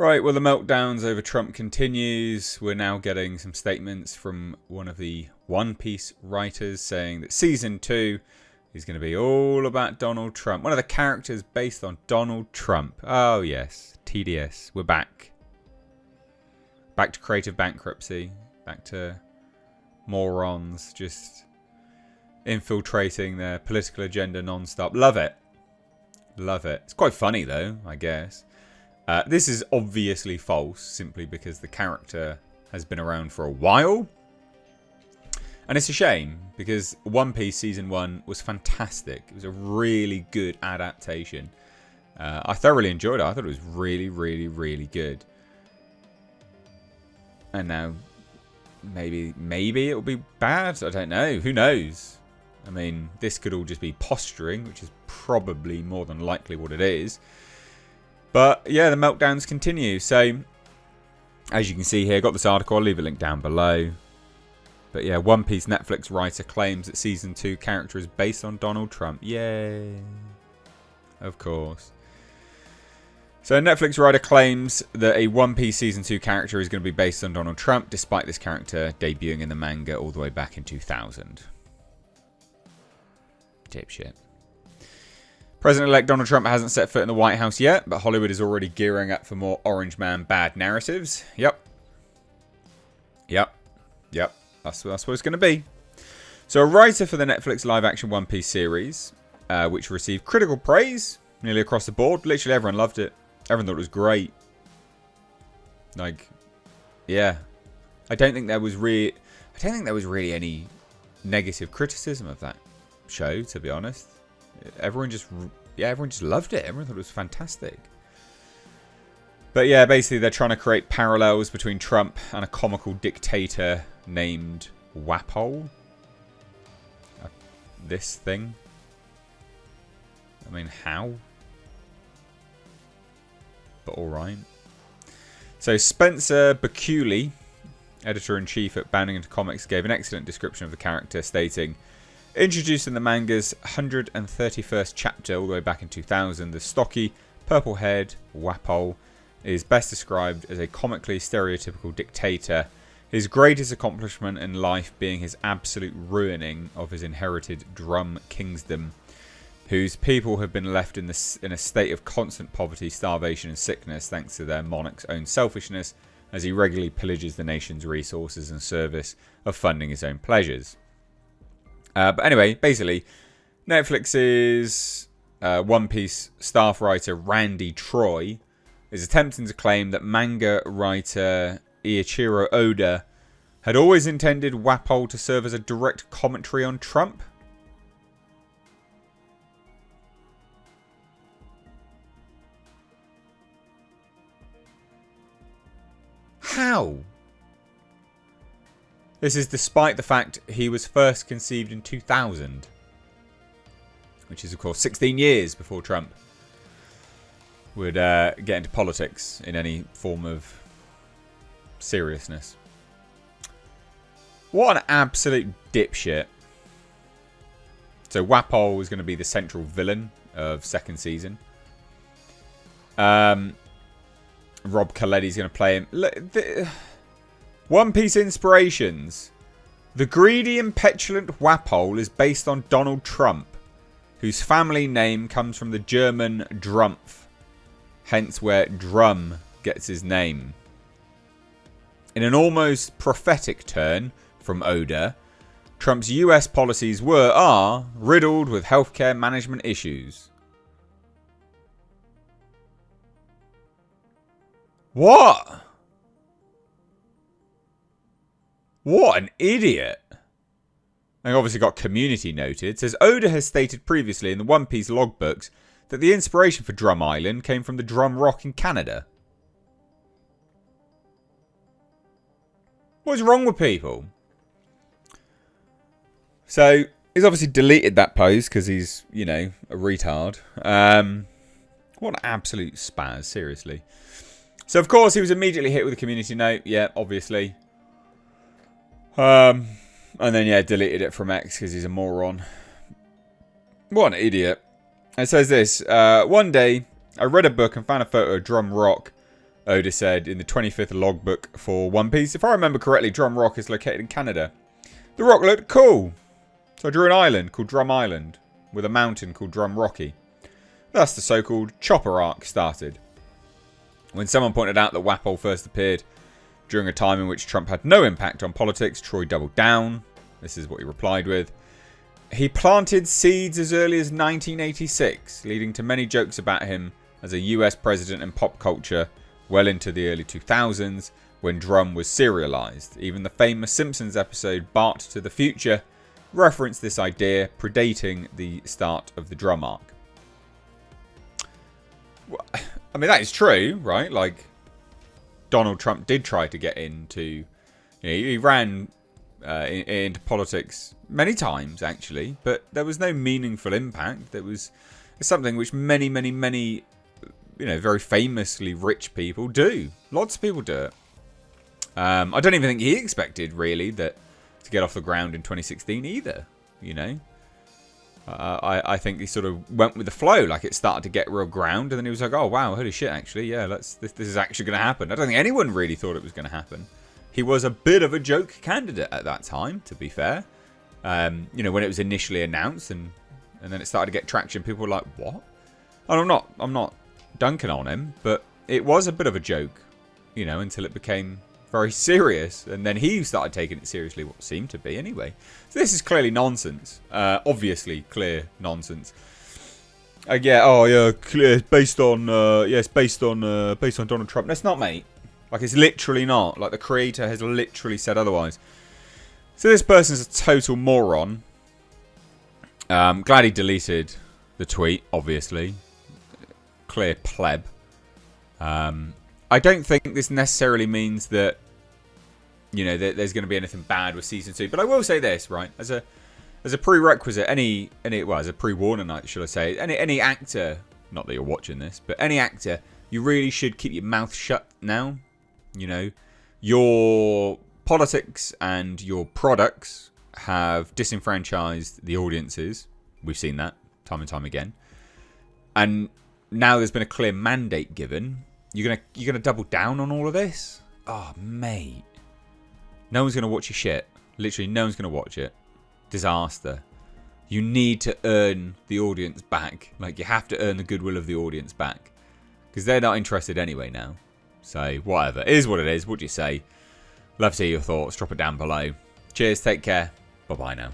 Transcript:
Right, well, the meltdowns over Trump continues. We're now getting some statements from one of the One Piece writers saying that Season 2 is going to be all about Donald Trump. One of the characters based on Donald Trump. Oh, yes. TDS. We're back. Back to creative bankruptcy. Back to morons just infiltrating their political agenda non-stop. Love it. Love it. It's quite funny, though, I guess. This is obviously false, simply because the character has been around for a while. And it's a shame, because One Piece Season 1 was fantastic. It was a really good adaptation. I thoroughly enjoyed it. I thought it was really, really, really good. And now, maybe it'll be bad. I don't know. Who knows? I mean, this could all just be posturing, which is probably more than likely what it is. But yeah, the meltdowns continue. So, as you can see here, got this article. I'll leave a link down below. But yeah, One Piece Netflix writer claims that Season 2 character is based on Donald Trump. Yay. Of course. So, Netflix writer claims that a One Piece Season 2 character is going to be based on Donald Trump, despite this character debuting in the manga all the way back in 2000. Dipshit. President-elect Donald Trump hasn't set foot in the White House yet, but Hollywood is already gearing up for more Orange Man bad narratives. Yep. That's what it's going to be. So a writer for the Netflix live-action One Piece series, which received critical praise nearly across the board. Literally everyone loved it. Everyone thought it was great. Like, yeah. I don't think there was really any negative criticism of that show, to be honest. Everyone just loved it. Everyone thought it was fantastic. But yeah, basically they're trying to create parallels between Trump and a comical dictator named Wapol. This thing. I mean, how? But alright. So Spencer Bakuli, editor-in-chief at Bounding Into Comics, gave an excellent description of the character, stating, introduced in the manga's 131st chapter all the way back in 2000, the stocky, purple-haired Wapol is best described as a comically stereotypical dictator, his greatest accomplishment in life being his absolute ruining of his inherited Drum Kingdom, whose people have been left in a state of constant poverty, starvation and sickness thanks to their monarch's own selfishness, as he regularly pillages the nation's resources in service of funding his own pleasures. But anyway, basically, Netflix's One Piece staff writer Randy Troy is attempting to claim that manga writer Eiichiro Oda had always intended Wapol to serve as a direct commentary on Trump. How? This is despite the fact he was first conceived in 2000. Which is, of course, 16 years before Trump would get into politics in any form of seriousness. What an absolute dipshit. So Wapol is going to be the central villain of second season. Rob Coletti's going to play him. One Piece inspirations. The greedy and petulant Wapol is based on Donald Trump, whose family name comes from the German Drumpf, hence where Drum gets his name. In an almost prophetic turn from Oda, Trump's US policies are riddled with healthcare management issues. What? What an idiot. And obviously got community noted. Says Oda has stated previously in the One Piece logbooks that the inspiration for Drum Island came from the Drum Rock in Canada. What's wrong with people? So, he's obviously deleted that post because he's, you know, a retard. What an absolute spaz, seriously. So, of course, he was immediately hit with a community note. Yeah, obviously. And then, yeah, deleted it from X because he's a moron. What an idiot. It says this. One day, I read a book and found a photo of Drum Rock Oda said in the 25th logbook for One Piece, if I remember correctly, Drum Rock is located in Canada. The rock looked cool. So I drew an island called Drum Island with a mountain called Drum Rocky. Thus the so-called Chopper arc started. When someone pointed out that WAPOL first appeared during a time in which Trump had no impact on politics, Troy doubled down. This is what he replied with. He planted seeds as early as 1986, leading to many jokes about him as a US president in pop culture well into the early 2000s when Drum was serialized. Even the famous Simpsons episode Bart to the Future referenced this idea, predating the start of the Drum arc. I mean, that is true, right? Like, Donald Trump did try to get into... he ran into politics many times, actually, but there was no meaningful impact. It's something which many, very famously rich people do. Lots of people do it. I don't even think he expected, really, that to get off the ground in 2016 either, I think he sort of went with the flow, like it started to get real ground, and then he was like, oh wow, holy shit, actually, yeah, this is actually going to happen. I don't think anyone really thought it was going to happen. He was a bit of a joke candidate at that time, to be fair. When it was initially announced, and then it started to get traction, people were like, what? And I'm not dunking on him, but it was a bit of a joke, until it became very serious, and then he started taking it seriously, what seemed to be anyway. So this is clearly nonsense. Obviously clear nonsense. Clear, based on Donald Trump. That's not, mate. Like, it's literally not. Like, the creator has literally said otherwise. So this person's a total moron. Glad he deleted the tweet, obviously. Clear pleb. I don't think this necessarily means that, there's going to be anything bad with Season 2. But I will say this, right? As a prerequisite, as a pre-warning, should I say, any actor, not that you're watching this, but any actor, you really should keep your mouth shut now. Your politics and your products have disenfranchised the audiences. We've seen that time and time again. And now there's been a clear mandate given. You're gonna double down on all of this? Oh, mate. No one's gonna watch your shit. Literally, no one's gonna watch it. Disaster. You need to earn the audience back. Like, you have to earn the goodwill of the audience back, because they're not interested anyway now. So, whatever. It is what it is. What do you say? Love to hear your thoughts. Drop it down below. Cheers. Take care. Bye-bye now.